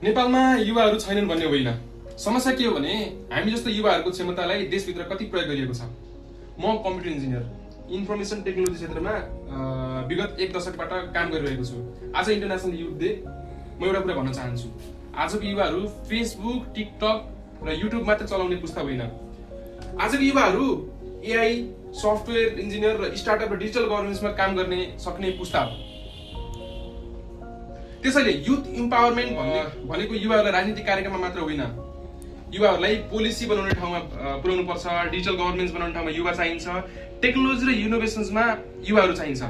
नेपालमा युवाहरू छैनन् भन्ने होइन। समस्या के हो भने हामी जस्तो युवाहरूको क्षमतालाई देशभित्र कति प्रयोग गरिएको छ। म कम्प्युटर इन्जिनियर इन्फर्मेसन टेक्नोलोजी क्षेत्रमा विगत 1 दशकबाट काम गरिरहेको छु। आज इन्टरनेसनल युथ डे, म एउटा कुरा भन्न चाहन्छु। आजको युवाहरू फेसबुक, टिकटक र युट्युब मात्र चलाउने पुस्ता होइन। आजको युवाहरू एआई, सफ्टवेयर इन्जिनियर र स्टार्टअप र डिजिटल गभर्नेन्समा काम गर्ने सक्ने पुस्ता हो। त्यसैले युथ इम्पावरमेन्ट भनेको युवाहरूलाई राजनीतिक कार्यक्रममा मात्र होइन, युवाहरूलाई पोलिसी बनाउने ठाउँमा पुर्याउनु पर्छ, डिजिटल गभर्नेन्स बनाउने ठाउँमा युवा चाहिन्छ, टेक्नोलोजी र इनोभेसन्समा युवाहरू चाहिन्छ।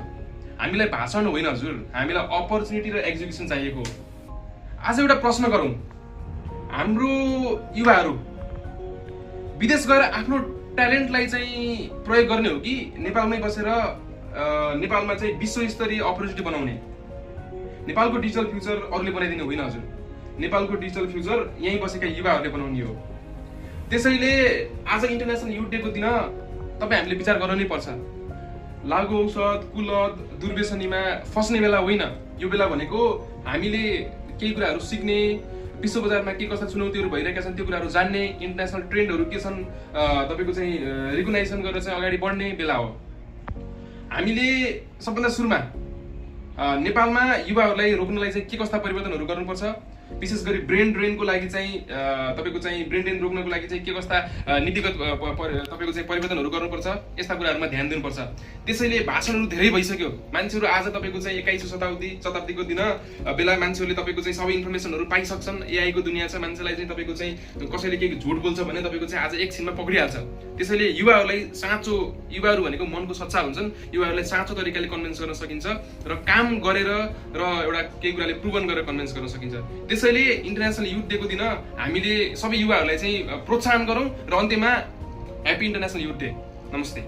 हामीलाई भाषण होइन हजुर, हामीलाई अपर्च्युनिटी र एक्जिक्युसन चाहिएको। आज एउटा प्रश्न गरौँ, हाम्रो युवाहरू विदेश गएर आफ्नो ट्यालेन्टलाई चाहिँ प्रयोग गर्ने हो कि नेपालमै बसेर नेपालमा चाहिँ विश्वस्तरीय अपर्च्युनिटी बनाउने? नेपालको डिजिटल फ्युचर अरूले बनाइदिने होइन हजुर, नेपालको डिजिटल फ्युचर यहीँ बसेका युवाहरूले बनाउने हो। त्यसैले आज इन्टरनेसनल युथ डेको दिन तपाईँ हामीले विचार गर्न नै पर्छ। लागु औषध, कुलत, दुर्व्यसनीमा फस्ने बेला होइन। यो बेला भनेको हामीले केही कुराहरू सिक्ने, विश्व बजारमा के कस्ता चुनौतीहरू भइरहेका छन् त्यो कुराहरू जान्ने, इन्टरनेसनल ट्रेन्डहरू के छन् तपाईँको चाहिँ रिकग्नाइजेसन गरेर चाहिँ अगाडि बढ्ने बेला हो। हामीले सबभन्दा सुरुमा नेपालमा युवाहरूलाई रोक्नलाई चाहिँ के कस्ता परिवर्तनहरू गर्नुपर्छ, विशेष गरी ब्रेन ड्रेनको लागि चाहिँ तपाईँको चाहिँ ब्रेन ड्रेन रोक्नको लागि चाहिँ के कस्ता नीतिगत तपाईँको चाहिँ परिवर्तनहरू गर्नुपर्छ, यस्ता कुराहरूमा ध्यान दिनुपर्छ। त्यसैले भाषणहरू धेरै भइसक्यो। मान्छेहरू आज तपाईँको चाहिँ 21औं शताब्दीको दिन बेला मान्छेहरूले तपाईँको चाहिँ सबै इन्फर्मेसनहरू पाइसक्छन्। एआईको दुनियाँ छ, मान्छेलाई चाहिँ तपाईँको चाहिँ कसैले केही झुट बोल्छ भने तपाईँको चाहिँ आज एकछिनमा पक्रिहाल्छ। त्यसैले युवाहरूलाई साँचो, युवाहरू भनेको मनको सच्चा हुन्छन्, युवाहरूलाई साँचो तरिकाले कन्भिन्स गर्न सकिन्छ र काम गरेर र एउटा केही कुराले प्रुभन गरेर कन्भिन्स गर्न सकिन्छ। त्यसैले इन्टरनेसनल युथ डेको दिन हामीले सबै युवाहरूलाई चाहिँ प्रोत्साहन गरौँ र अन्त्यमा ह्याप्पी इन्टरनेसनल युथ डे। नमस्ते।